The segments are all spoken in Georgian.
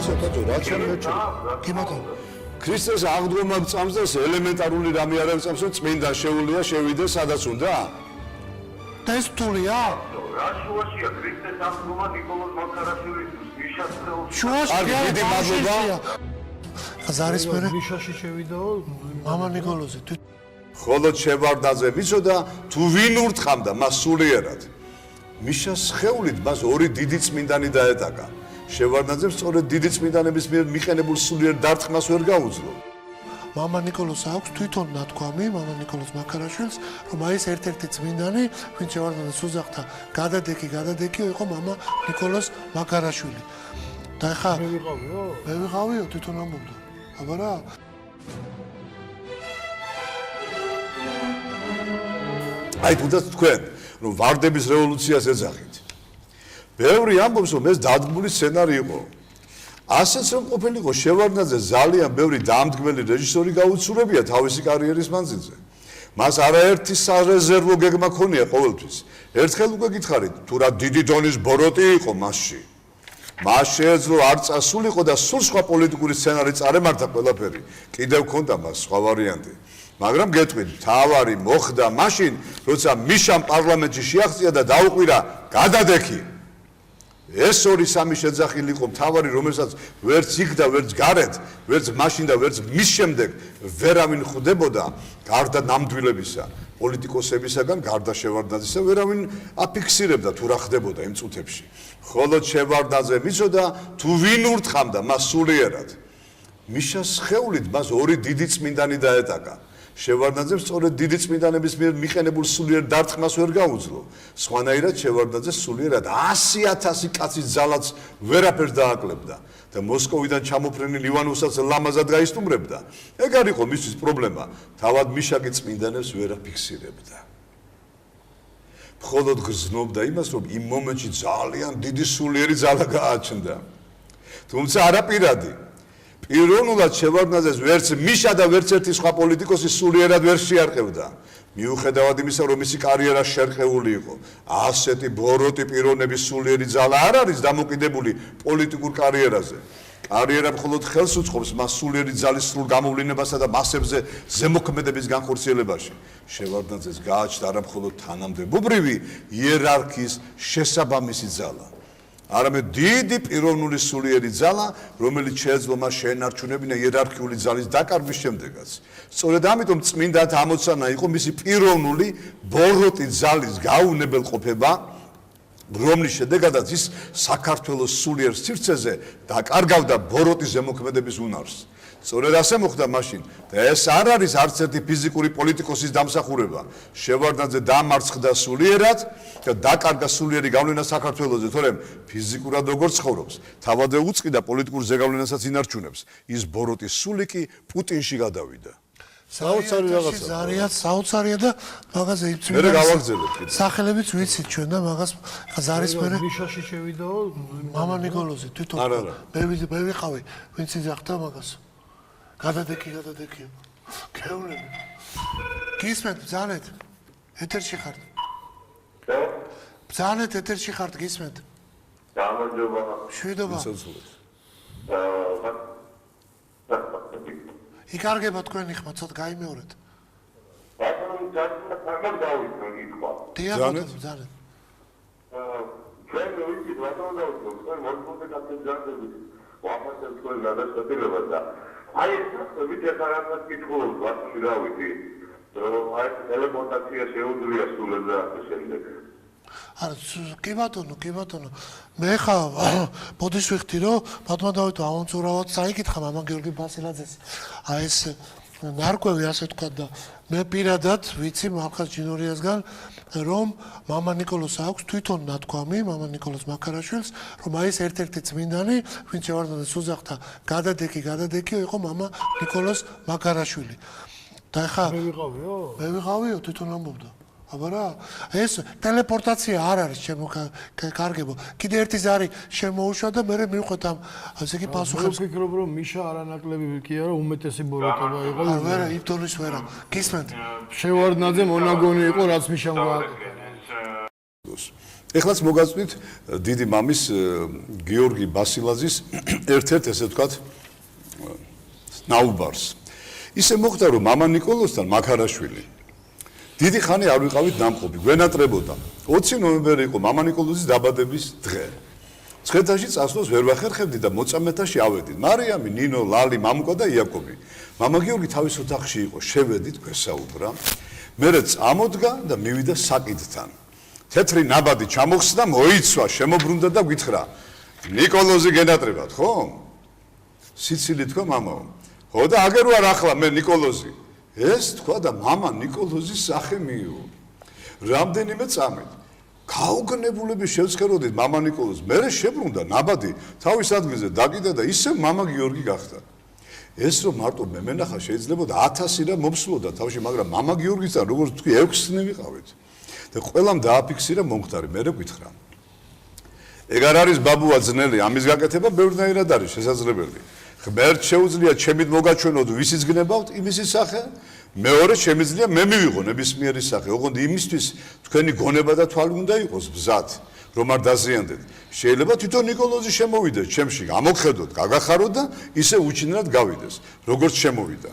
ცოტა რაც არ მეჩვენა. კი ბატონო. ქრისტეს აღდგომა წამს და ელემენტარული რამე არ წამს, რომ წმინდა შეუულია შევიდეს სადაც უნდა? და ეს თულია? რა შუაშია ქრისტეს აღდგომა ნიკოლოზ მაქარაშვილის მიშასწრეულ. შუაში დიდი მადლობა. ზარის მერე მიშაში შევიდაო მამა ნიკოლოზი ხოლო შევარდნაძე მიცოდა თუ ვინ ურთხამდა მას სულიერად. მიშას ხეულით მას ორი დიდი წმინდანი დაეტაკა. შევარდნაძემ სწორედ დიდი წმინდანების მიერ მიყენებულ სულიერ დარტყმას ვერ გაუძლო. მამა ნიკოლოზს აქვს თვითონ ნათქვამი მამა ნიკოლოზ მაქარაშვილს, რომ აი ეს ერთ-ერთი წმინდანი, ვინც შევარდნაძეს უძახდა გადადექი იყო მამა ნიკოლოზ მაქარაშვილი. და ხა მე ვიყავიო? მე ვიყავიო თვითონ ამბობდა. აბა რა? აი თუნდაც თქვენ რომ ვარდების რევოლუციას ეძახით. ბევრი ამბობს რომ ეს დადგმული სცენარი იყო. ასეც რომ ყოფილიყო შევარდნაძე ძალიან ბევრი დამდგმელი რეჟისორი გაუცურებია თავისი კარიერის მანძილზე. მას არაერთი სარეზერვო გეგმა ქონია ყოველთვის. ერთხელ უკვე გითხარით თუ რა დიდი დონის ბოროტი იყო მასში. მას შეეძლო არ წასულიყო და სულ სხვა პოლიტიკური სცენარი წარემართა ყველაფერი. კიდევ ქონდა მას სხვა ვარიანტი. მაგრამ გეტყვით, თავარი მოხდა მაშინ, როცა მიშამ პარლამენტში შეაღწია და დაუყვირა გადადექი. ეს ორი სამი შეძახილი იყო თავარი, რომელსაც ვერც იქ და ვერც გარეთ, ვერც მაშინ და ვერც მის შემდეგ ვერავინ ხვდებოდა გარდა ნამდვილებისა. პოლიტიკოსებისაგან გარდა შევარდნაძისა ვერავინ აფიქსირებდა თუ რა ხდებოდა იმ წუთებში. ხოლო შევარდნაძე მიცოდა თუ ვინ ურთხამდა მას სულიერად. მიშას ხეულით მას ორი დიდი წმინდანი დაეტაკა. შევარდნაძემ სწორედ დიდი წმინდანების მიერ მიყენებულ სულიერ დარტყმას ვერ გაუძლო. სხვანაირად შევარდნაძე სულიერად 100,000 კაცის ძალაც ვერაფერს დააკლებდა და მოსკოვიდან ჩამოფრენილ ივანოვსაც ლამაზად გაისტუმრებდა. ეგ არ იყო მისთვის პრობლემა. თავად მიშაკი წმინდანებს ვერ აფიქსირებდა. მხოლოდ გრძნობდა იმას, რომ იმ მომენტში ძალიან დიდი სულიერი ძალა გააჩნდა. თუმცა არა პირადი. პიროვნულად შევარდნაძეს ვერც მიშა და ვერც ერთი სხვა პოლიტიკოსი სულიერად ვერ შეარყევდა. მიუხედავად იმისა, რომ მისი კარიერა შერყეული იყო. ასეთი ბოროტი პიროვნების სულიერი ძალა არ არის დამოკიდებული პოლიტიკურ კარიერაზე. კარიერა მხოლოდ ხელს უწყობს მას სულიერი ძალის სრულ გამოვლენებასა და მასებზე ზემოქმედების განხორციელებაში. შევარდნაძეს გააჩნდა არა მხოლოდ თანამდებობრივი იერარქიის შესაბამისი ძალა. არამედ დიდი პიროვნული სულიერი ძალა, რომელიც შეეძლო მას შეენარჩუნებინა იერარქიული ძალის დაკარგვის შემდეგაც. სწორედ ამიტომ წმინდად ამოცანა იყო მისი პიროვნული ბოროტი ძალის გაუნებელყოფება, რომლის შედეგადაც ის საქართველოს სულიერ სივრცეზე დაკარგავდა ბოროტის ზემოქმედების უნარს. სწორედ ასე მოხდა მაშინ და ეს არ არის არც ერთი ფიზიკური პოლიტიკოსის დამსახურება. შევარდნაძე დამარცხდა სულიერად და დაკარგა სულიერი გავლენა საქართველოზე, თორემ ფიზიკურად როგორ ცხოვრობს, თავადე უწყიდა პოლიტიკურ ზეგავლენასაც ინარჩუნებს. ის ბოროტის სული კი პუტინში გადავიდა. საოცარი რაღაცა. ზარიაც საოცარია და მაგაზე იწვია. მე გავაგზავნებ კიდე. სახელებიც ვიცით ჩვენ და მაგას ზარის მერე მიშაში შევიდაო მამა ნიკოლოზი თვითონ. არა. მე ვიყავი, ვინც იძახდა მაგას. გადადექი. ქეულები. გისმენთ, ბრძანეთ. ეთერში ხართ. ბრძანეთ, ეთერში ხართ, გისმენთ. გამარჯობა. შვიდობა. იკარგება თქვენი ხმა, ცოტა გაიმეორეთ. ბატონო, ძალიან დავიწყო იქვა. ბრძანეთ. ჩვენ ვიცით ბატონო, თქვენ მოწოდეთ ამ ჯანდებით. ვაფასებ თქვენ გადაწყვეტილებას და აი ეს ვიდეო რაღაცას კითხულობ, ბატონო, რა ვიცი. რომ აი ტელეპორტაცია შეუძლია სულებს და ასე შემდეგ. არა, კი ბატონო. მე ხა ბოდიშ ვიხდი, რომ ბატონო დავით აუნწურავად საიკითხა მამა გიორგი ბასილაძეს. აი ეს ნარკვევი ასე თქვა და მე პირადად ვიცი მალხაზ ჯინორიასგან, რომ მამა ნიკოლოზს აქვს თვითონ ნათქვამი, მამა ნიკოლოზ მაქარაშვილს, რომ აი ეს ერთ-ერთი წმინდანი, ვინც შევარდნაძეს უძახდა გადადექი იყო მამა ნიკოლოზ მაქარაშვილი. და ხა მე ვიყავიო? მე ვიყავიო, თვითონ ამბობდა. აბა რა, ეს ტელეპორტაცია არ არის შემოკარგებო. კიდე ერთი ზარი შემოუშვა და მე მივხვდეთ ამ ასე კი პასუხებს. მე ვფიქრობ, რომ მიშა არანაკლები კი არა, უმეტესი ბოროტება იყო. არა, იმ დონის ვერა. გისმენთ. შევარდნაძე მონაგონი იყო, რაც მიშამ გააკეთა. ეხლაც მოგაწვით დიდი მამის გიორგი ბასილაძის ერთ-ერთ ესე ვთქვათ ნაუბარს. ისე მოხდა რომ მამა ნიკოლოზთან მაქარაშვილი დიდი ხანი არ ვიყავით დამყოფი, გვენატრებოდა. 20 ნოემბერი იყო მამა ნიკოლოზის დაბადების დღე. ცხეთაში წასვლას ვერ ვახერხებდი და მოწამეთაში ავედით. მარიამი, ნინო, ლალი, მამუკა და იაკობი. მამა გიორგი თავის ოთახში იყო, შევედით, გვესაუბრა. მერე წამოდგა და მივიდა საკიდთან. თეთრი ნაბადი ჩამოხსნა, მოიცვა, შემოbrunდა და გითხრა: "ნიკოლოზი გენატრებათ, ხო?" სიცილი თქვა მამაო. "ხო და აგერ ვარ ახლა მე ნიკოლოზი." ეს თქვა და მამა ნიკოლოზის სახე მიიღო. რამდენიმე წამით გაუგნებულები შევცხეროდით მამა ნიკოლოზს. მერე შებრუნდა ნაბადი თავის ადგილზე დაკიდა და ისევ მამა გიორგი გახდა. ეს რომ მარტო მე მენახა შეიძლება 1000 რა მომსვლოდა თავში, მაგრამ მამა გიორგისთან როგორც თქვი 6-ნი ვიყავით. და ყველამ დააფიქსირა მომხდარი, მერე გითხრა. ეგ არ არის ბაბუა ძნელი, ამის გაკეთება ბევრნაირად არის შესაძლებელი. ღმერთ შეუძლია ჩემით მოგაჩვენოთ ვისიც გნებავთ იმისი სახე, მეორე შემიძლია მე მივიღო ნებისმიერი სახე. ოღონდ იმისთვის თქვენი გონება და თვალი უნდა იყოს ბზად, რომ არ დაზიანდეთ. შეიძლება თვითონ ნიკოლოზი შემოვიდეს ჩემში, გამოგხედოთ, გაგახაროთ და ისე უჩინრად გავიდეს, როგორც შემოვიდა.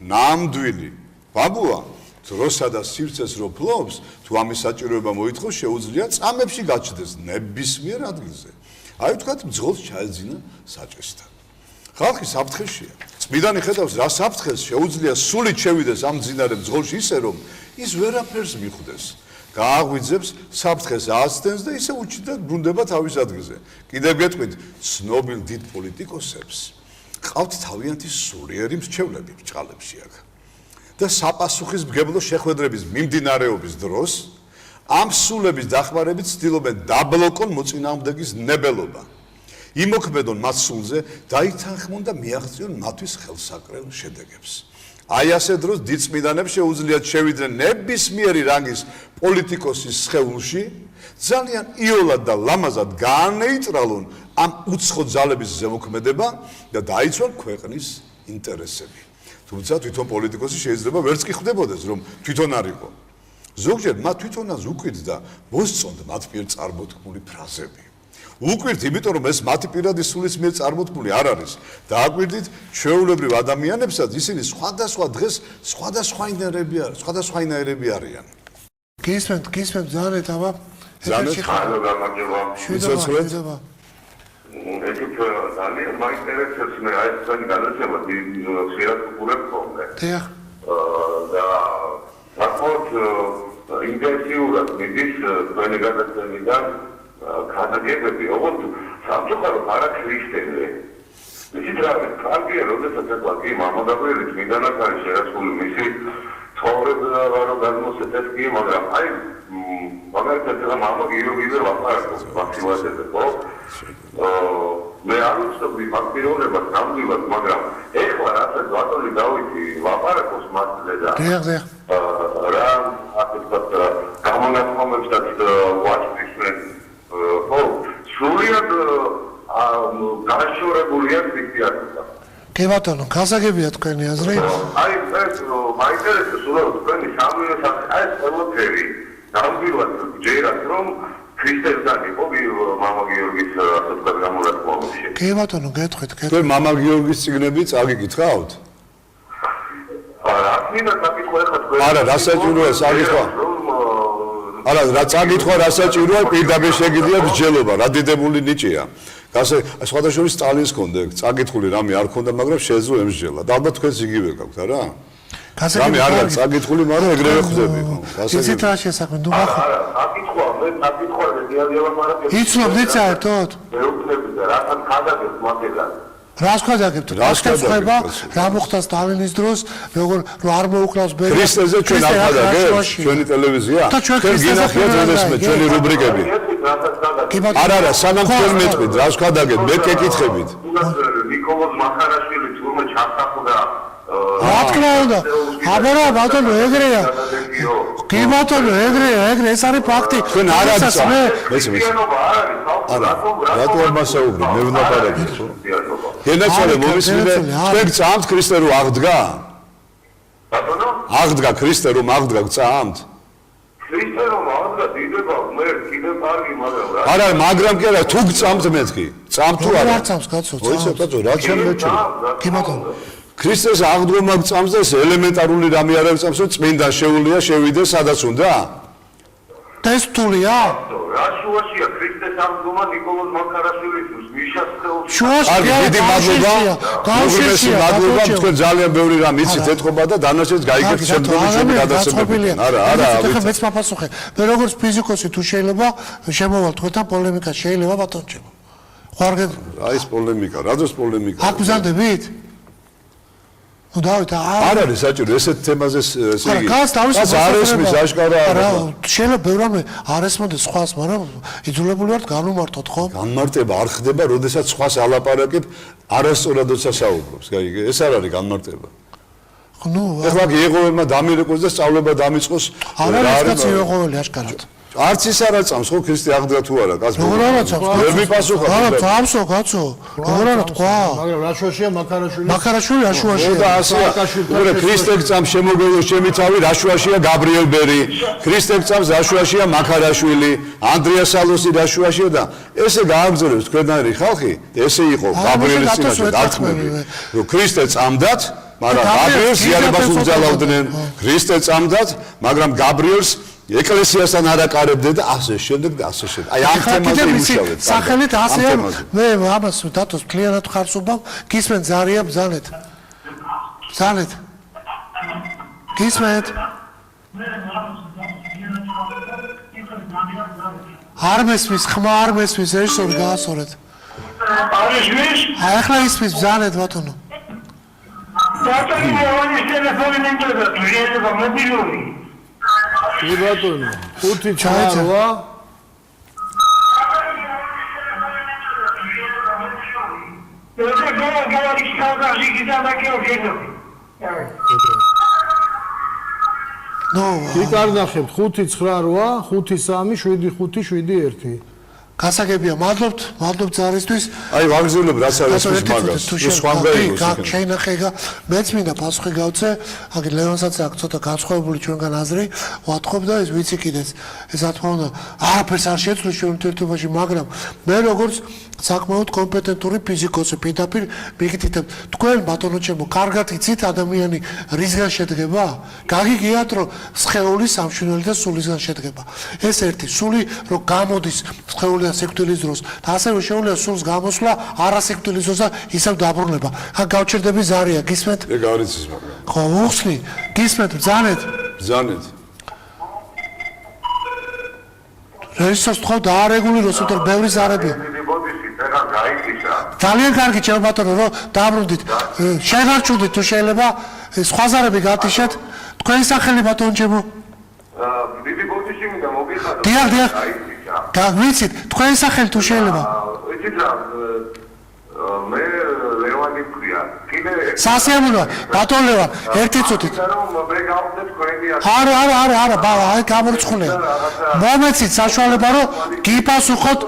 ნამდვილი ბაბუა დროსა და სივრცეს რო ფლობს, თუ ამის საჭიროება მოითხოვს, შეუძლია წამებში გაჩნდეს ნებისმიერ ადგილზე. აი ვთქვათ, მძღოლს ჩაეძინა საჭესთან. ხალხი საფრთხეშია. წმიდანი ხედავს რა საფრთხეს შეუძლია სულით შევიდეს ამ მძინარე მძღოლში ისე რომ ის ვერაფერს მიხვდეს. გააღვიძებს საფრთხეს ააცდენს და ისე უჩინრად ბრუნდება თავის ადგილზე. კიდევ გეტყვით, ცნობილ დიდ პოლიტიკოსებს ყავთ თავიანთი სულიერი მრჩევლები ბჭყალებში აქ. და საპასუხისმგებლო შეხვედრების მიმდინარეობის დროს ამ სულების დახმარებით ცდილობენ დაბლოკონ მოწინააღმდეგის ნებელობა. იმოქმედონ მათ სულზე, დაითანხმონ და მიაღწიონ მათთვის ხელსაკრელ შედეგებს. აი ასე დროს დიდწმიდანებს შეუძლიათ შევიდნენ ნებისმიერი რანგის პოლიტიკოსის სხეულში, ძალიან იოლად და ლამაზად გაანეიტრალონ ამ უცხო ძალების ზემოქმედება და დაიცვან ქვეყნის ინტერესები. თუმცა თვითონ პოლიტიკოსი შეიძლება ვერც კი ხვდებოდეს, რომ თვითონ არ იყო. ზოგჯერ მათ თვითონაც უკვირთ და მოსწონთ მათ მიერ წარმოთქმული ფრაზები. უკვირთ, იმიტომ რომ ეს მათი პირადი სულის მიერ წარმოთქმული არ არის. დააკვირდით, ჩვეულებრივ ადამიანებსაც ისინი სხვადასხვა დღეს სხვადასხვაინაირები არიან. გისმენთ ზანეთ აბა. ზანეთ? ანუ გამარჯობა. შვიდობა. ეგეთ ძალიან მაინტერესებს მე აი თქვენი განაცხადება ხშირად ვუყურებ ხოლმე. დიახ. და საკმაოდ ინტენსიურად მიდის თქვენი განაცხადებიდან განაგებები, ოღონდ სამწუხაროდ არა ქრისტენზე. ისიც რა კარგია, როდესაც ეხლა კი მამაგაბელი წმინდანად არის შერაცხული მისი ცხოვრება რომ გადმოსცეს კი, მაგრამ აი მაგალითად რა მამა გიორგიზე ვაფარებ ბასილაძეზე, ხო? მე არ ვცნობი მაგ პიროვნებას ნამდვილად, მაგრამ ეხლა რასაც ბატონი დავითი ვაფარებს მასზე და რა ასე ვთქვათ გამონათქვამებსაც ვაჭრისმენ ხო, სრულიად გაშორებულია ფიქრიათა. კი ბატონო, გასაგებია თქვენი აზრი. აი ეს მაინტერესებს უბრალოდ თქვენი სამივე სახე, აი ეს ყველაფერი ნამდვილად ჯერათ რომ ქრისტესთან იყო მამა გიორგის ასე ვთქვათ გამონათქვამებში. კი ბატონო, გეტყვით. თქვენ მამა გიორგის წიგნები წაგიკითხავთ? რა მინდა საკითხო ეხლა თქვენ? არა, რა საჭიროა საკითხვა? არა, რა წაგითხვა რა საჭიროა, პირდაპირ შეგიძლიათ მსჯელობა, რა დიდებული ნიჭია. სხვადასხვა სტალინს ჰქონდა წაკითხული რამე არ ჰქონდა, მაგრამ შეეძლო ემსჯელა. და ალბათ თქვენს იგივე გაქვთ, არა? რამე არ არის წაკითხული, მაგრამ ეგრევე ხვდები, ხო? ისეთ რა შესაქმე, ნუ არა, საკითხვა, მე საკითხვა რეალია, მაგრამ იცნობდით საერთოდ? მე ვფლები და რასაც ხადაგებს მაგედან. რას ხადაგებთ? რას ხდება? რა მოხდა სტალინის დროს, როგორ არ მოუკლავს ბერა? ქრისტეზე ჩვენ ახადაგებთ, ჩვენი ტელევიზია. ჩვენ გინახეთ როდესმე ჩვენი რუბრიკები. არა, სანამ თქვენ მეტყვით, რას ხადაგებთ? მე კეკითხებით. ნიკოლოზ მახარაშვილი თურმე ჩასახდა რა თქმა უნდა, აბარა ბატონო ეგრეა. კი ბატონო ეგრეა, ეს არის ფაქტი. თქვენ არ არის მეცმის. არა, რატო არ მასაუბრე? მე უნდა პარაგებ, ხო? ენაცვალე მომისმინე, თქვენ წამთ ქრისტე რომ აღდგა? ბატონო? აღდგა ქრისტე რომ აღდგა წამთ? ქრისტე ისე რომ აღდგა დიდება მე კიდევ კარგი მაგრამ რა არა მაგრამ კი არა თუ გწამთ მეთქი წამ თუ არა არ წამს კაცო ოიცე კაცო რა შემეჩო კი ბატონო ქრისტეს აღდგომა გწამს და ეს ელემენტარული რამე არ გწამს რომ წმინდა შეუულია შევიდეს სადაც უნდა ტესტულია რა შუაშია ქრისტეს აღდგომა ნიკოლოზ მაქარაშვილისთვის მიშას ხელში შუაში დიდი მადლობა გავშეშია მადლობა თქვენ ძალიან ბევრი რამ იცით ეთქობა და დანარჩენს გაიგებთ შემდგომი ჩემი გადაცემები არა ეხლა მეც მაფასუხე მე როგორც ფიზიკოსი თუ შეიძლება შემოვალ თქვენთან პოლემიკა შეიძლება ბატონო ხوارგენ რა ის პოლემიკა რა დროს პოლემიკა აქ ბზანდებით ну давайте არ არის საჭირო ესეთ თემაზე ესე იგი კაც არ ესმის აშკარა არა შეიძლება ბევრ რამე არ ესმოდეს სხვას მაგრამ იძულებული ვართ განუმართოთ ხო განმარტება არ ხდება როდესაც სხვას ალაპარაკებ არასწორად საუბრობს გაიგე ეს არ არის განმარტება ну ეხლა იეღოვებმა დამირეკოს და სწავლება დამიწყოს არ არის კაცი იეღოველი აშკარად არც ის არ აწამს ხო ქრისტე აღდგა თუ არა კაც როგორ არ აწამს ვერ მიპასუხა არა წამსო კაცო როგორ არა თქვა მაგრამ რა შუაშია მაქარაშვილი მაქარაშვილი რა შუაშია და ასეა უბრალოდ ქრისტე გწამს შემოგევლოს ჩემი თავი რა შუაშია გაბრიელ ბერი ქრისტე გწამს რა შუაშია მაქარაშვილი ანდრია სალოსი რა შუაშია და ესე გააგზავნებს თქვენარი ხალხი ესე იყო გაბრიელის წინაშე დარწმები რომ ქრისტე წამდათ მაგრამ გაბრიელს ზიარებას უგზავნდნენ ქრისტე წამდათ მაგრამ გაბრიელს ეკლესიასთან არაკარებდნენ და ასე შემდეგ და ასე შემდეგ. აი ამ თემაზე იმუშავეთ. სახელით ასე მე ამას დათოს კლიანად ხარსობავ, გისმენ ზარია ბზანეთ. ბზანეთ. გისმენთ. არ მესმის, ხმა არ მესმის, ეშორ გაასორეთ. არის ვის? აი ახლა ისმის ბზანეთ ბატონო. ბატონო მოანის ტელეფონი მინდა და შეიძლება მობილური. კი ბატონო 5-8 ნო კი კარნახებთ 5-9-8 5-3-7-5-7-1 გასაგებია მადლობთ ზარისთვის აი ვაგზავნებ რაც არის ის მაგას სხვანდა იყოს შეინახება მეც მინდა პასუხი გავცე აგ ლევანსაც აქ ცოტა განსხვავებული ჩვენგან აზრი ვათხოვ და ეს ვიცი კიდეც ეს რა თქმა უნდა არაფერს არ შეცვლის ჩვენ ურთიერთობაში მაგრამ მე როგორც საკმაოდ კომპეტენტური ფიზიკოსი პირდაპირ მიგითითებ თქვენ ბატონო ჩემო კარგად იცით ადამიანი რისგან შედგება გაგიგიათ რომ სხეული სამშვენელი და სულისგან შედგება ეს ერთი სული რომ გამოდის სხეული სიკვდილის დროს და ასევე შეუძლია სულს გამოსვლა არასიკვდილის დროს და ისევ დაბრუნება. აქ გავჩერდები ზარია, გისმენთ? ეგ არის ის მაგრამ. ხო, უხსნი. გისმენთ, ბზანეთ? ბზანეთ. რეჟისორს თქვა დაარეგულიროს, უბრალოდ ბევრი ზარებია. ძალიან კარგი ჩემო ბატონო, რომ დაბრუნდით. შეგარჩუნდით თუ შეიძლება სხვა ზარები გათიშეთ. თქვენი სახელი ბატონო ჩემო? დიდი ბოდიში მინდა მოგიხადო. დიახ. გავიცით, თქვენი სახელი თუ შეიძლება. იცით რა, მე ლევანი ვქრია. კიდე სასიამოვნოა, ბატონ ლევან, ერთი წუთით. მე გავხდე თქვენი არა, აი გამორიცხულია. მომეცით საშუალება რომ გიპასუხოთ.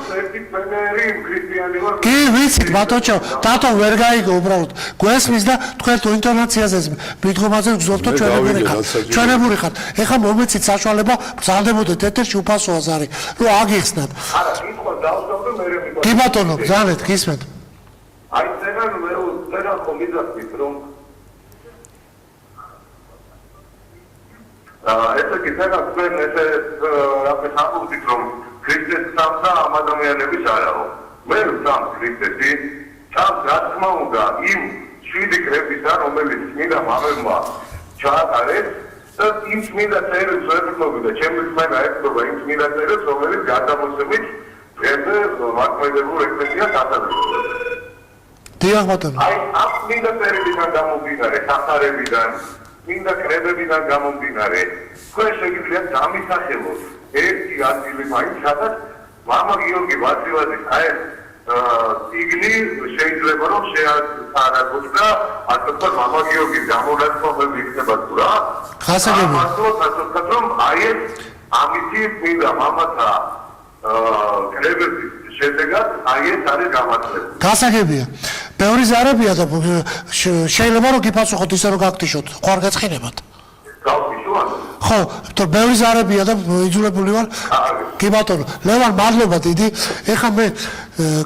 კი, ვიცით ბატონო, დათო ვერ გაიგო უბრალოდ. გვესმის და თქვენ თუ ინტონაციაზე მიდგომაზე გძნობთ ჩვენებური ხართ. ეხლა მომეცით საშუალება ბრძანდებოდეთ ეთერში უფასოა ზარი, რომ აგიხსნათ. არა, კითხვა დავსვამე მე მე. კი ბატონო, ბრძანეთ, გისმენთ. აი წერან ხომ მიზახით რომ ესე კი წერან თქვენ ესე რამე სამუზით რომ ქრისტეს სამსა ამ ადამიანების არაო მე სამ ქრისტესი სამ რა თქმა უნდა იმ 7 კრებისა რომელიც წმინდა მამებმა ჩაატარეს და იმ წმინდა წერილს ვეფიქრობდი და ჩემი ხმენა ეხება იმ წმინდა წერილს რომელიც გადამოსცემით დღემდე მართლმადიდებლურ ეკლესიას ასაზრდელს დიახ ბატონო. აი ამ წმინდა წერილიდან გამომდინარე, სახარებიდან, წმინდა კრებებიდან გამომდინარე, თქვენ შეგიძლიათ გამისახელოთ ერთი ადგილი მაინც, სადაც მამა გიორგი ვასილაძის აი წიგნი შეიძლება რომ შეასწავლოთ და ასე ვთქვათ მამა გიორგის გამონათქვამები იქნება თუ რა. გასაგებია. ასე რომ აი ეს ამითი წმინდა მამათა კრებების შედეგად აი ეს არის გამართლებული. გასაგებია. ბევრი ზარებია და შეიძლება რომ გიფასუხოთ ისე რომ გაგტიშოთ. ხო არ გაცხინებათ? გავტიშოთ? ხო, ბევრი ზარებია და იძულებული ვარ. კი ბატონო, ლევან, მადლობა დიდი. ეხლა მე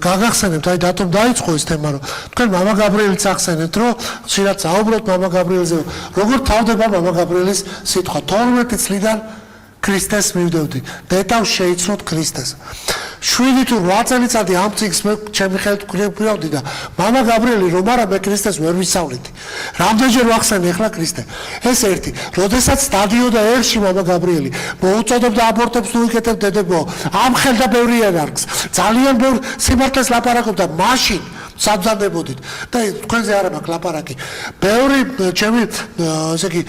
გაგახსენებთ, აი დათომ დაიწყო ეს თემა, რომ თქვენ მამა გაბრიელიც ახსენებთ, რომ ხშირად საუბრობთ მამა გაბრიელზე. როგორ თავდება მამა გაბრიელის სიტყვა? 12 წლიდან ქრისტეს მივდევდი. დედამ შეიცნოთ ქრისტეს. 7 თუ 8 წელიწადი ამ წიგნს მე ჩემი ხელით ვკრებდი და მამა გაბრიელი რომ არა მე ქრისტეს ვერ ვისწავლეთი. რამდენჯერ ვახსენე ახლა ქრისტე. ეს ერთი. როდესაც დადიოდა ერში მამა გაბრიელი, მოუწოდებდა აბორტებს თუ იკეთებ დედებო. ამხელდა ბევრი ერარქს. ძალიან ბევრ სიმართლეს ლაპარაკობდა მაშინ საბძანდებოდით და თქვენზე არა მაქვს ლაპარაკი. ბევრი ჩემი ესე იგი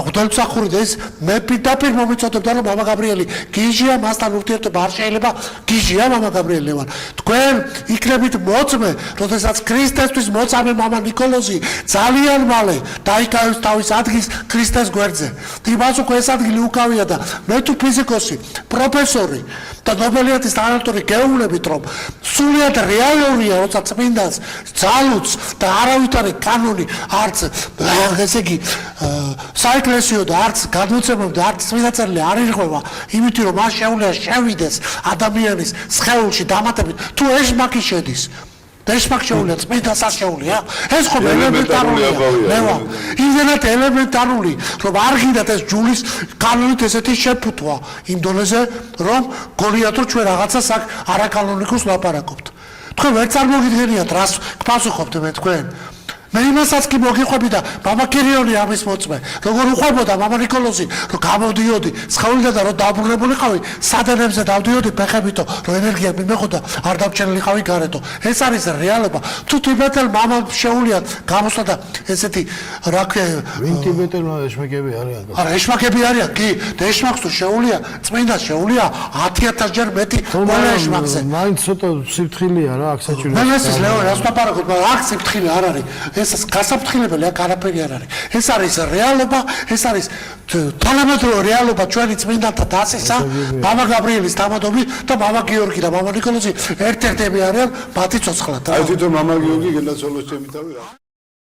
ღვთელმსახური და ეს მე პირდაპირ მომიწოდებდა რომ მამა გაბრიელი გიჟია, მასთან ურთიერთობა არ შეიძლება, გიჟია მამა გაბრიელი ლევან. თქვენ იქნებით მოწმე, როდესაც ქრისტესთვის მოწამე მამა ნიკოლოზი ძალიან მალე დაიკავებს თავის ადგილს ქრისტეს გვერდზე. იმას უკვე ეს ადგილი უკავია და მე თუ ფიზიკოსი, პროფესორი და ნობელიანის თანატორი გეუბნებით რომ სულიად რეალურია როცა წმინდანს ძალუც და არავითარი კანონი არც ესე იგი საეკლესიო და არც გადმოცემები და არც წმინდა წერილი არ ირღვევა იმით რომ მას შეუძლია შევიდეს ადამიანის სხეულში დამატებით თუ ეშმაკი შედის ეშმაკი შეუძლია წმინდას არ შეუძლია ეს ხო ელემენტარულია ლევან იმდენად ელემენტარული რომ არ გინდათ ეს ჯულის კანონით ესეთი შეფუთვა იმ დონეზე რომ გონიათ რომ ჩვენ რაღაცას აქ არაკანონიკოს ლაპარაკობთ თქვენ ვერ წარმოგიდგენიათ რას გპასუხობთ მე თქვენ მე იმასაც კი მოგიყვები და მამა კირიონი ამის მოწმე როგორ უყვებოდა მამა ნიკოლოზი რომ გამოდიოდი სხეულიდან და რომ დაბრუნებულიყავი სადენებზე დავდიოდი ფეხებითო რომ ენერგია მიმეღოდა არ დამჩენილიყავი გარეთო ეს არის რეალობა თუ თიბეტელ მამამ შეუულიათ გამოსვლა და ესეთი რა ქვია ვინ თიბეტელმა ეშმაკები არიან არა ეშმაკები არიან კი და ეშმაკს თუ შეუულია წმინდა შეუულია 10000 ჯერ მეტი ყველა ეშმაკზე მაინც ცოტა სიფრთხილეა რა აქ საჭირო მე მესის ლეო რას ვაპარაკობ მაგრამ აქ სიფრთხილე არ არის ეს გასაფრთხილებელი აქ არაფერი არ არის ეს არის რეალობა ეს არის თანამედროვე რეალობა ჩვენი წმინდანთა დასისა მამა გაბრიელის დამადობი და მამა გიორგი და მამა ნიკოლოზი ერთ-ერთები არიან მათი ცოცხლად აი თვითონ მამა გიორგი გენდაცოლოს ჩემი თავი რა